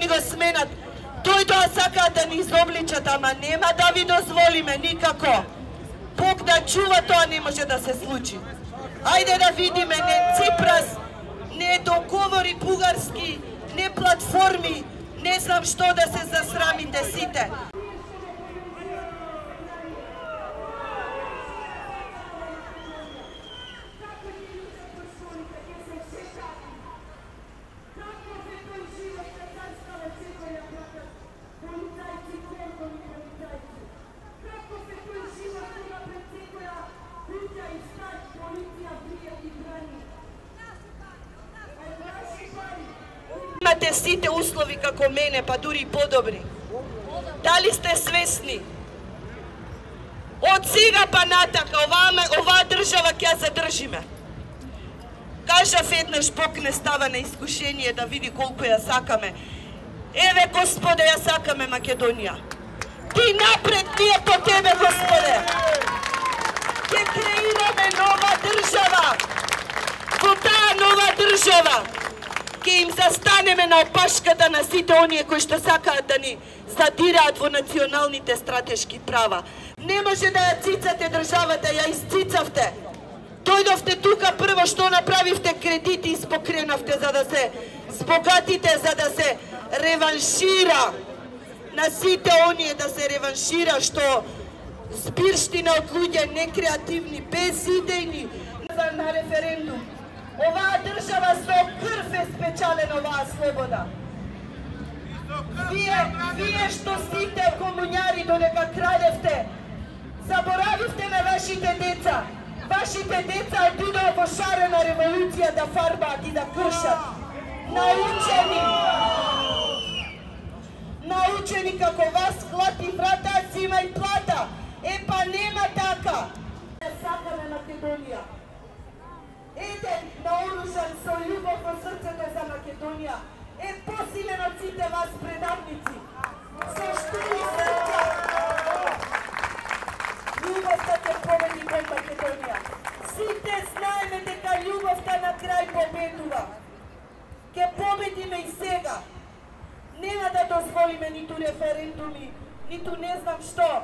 ни го сменат. Тој тоа сакаат да ни изобличат, ама нема да ви дозволиме никако. Бог да чува, тоа не може да се случи. Ајде да видиме, не Ципрас, не договори бугарски, не платформи, не знам што да се засрамите сите. Имате сите услови како мене, па дури и подобри. Дали сте свесни? Од сега па натака оваа држава ќе ја задржиме. Кажав еднаш, Бог не става на искушение да види колку ја сакаме. Еве, Господе, ја сакаме Македонија. Ти напред, ние по Тебе, Господе. Ќе креираме нова држава. Во таа нова држава ќе им застанеме на опашката на сите оние кои што сакаат да ни задираат во националните стратешки права. Не може да ја цицате државата, ја изцицавте. Дојдовте тука прво, што направивте? Кредити испокренавте за да се збогатите, за да се реваншира на сите оние, да се реваншира што збирштина од луѓе некреативни, безидејни на референдум. Оваа држава со крв е спечалена оваа слобода. Вие што сите комуњари додека крајевте, заборавивте на вашите деца. Вашите деца отидоа во шарена револуција да фарбаат и да кршат. Научени како вас клати врата, зима и плата. Па нема така. Сакаме Македонија. Еден наоружен со љубов во срцето за Македонија е посилен од сите вас предавници. Со штири срца. Љубовта ќе победи кон Македонија. Сите знаеме дека љубовта на крај победува. Ќе победиме и сега. Нема да дозволиме ниту референдуми, ниту не знам што.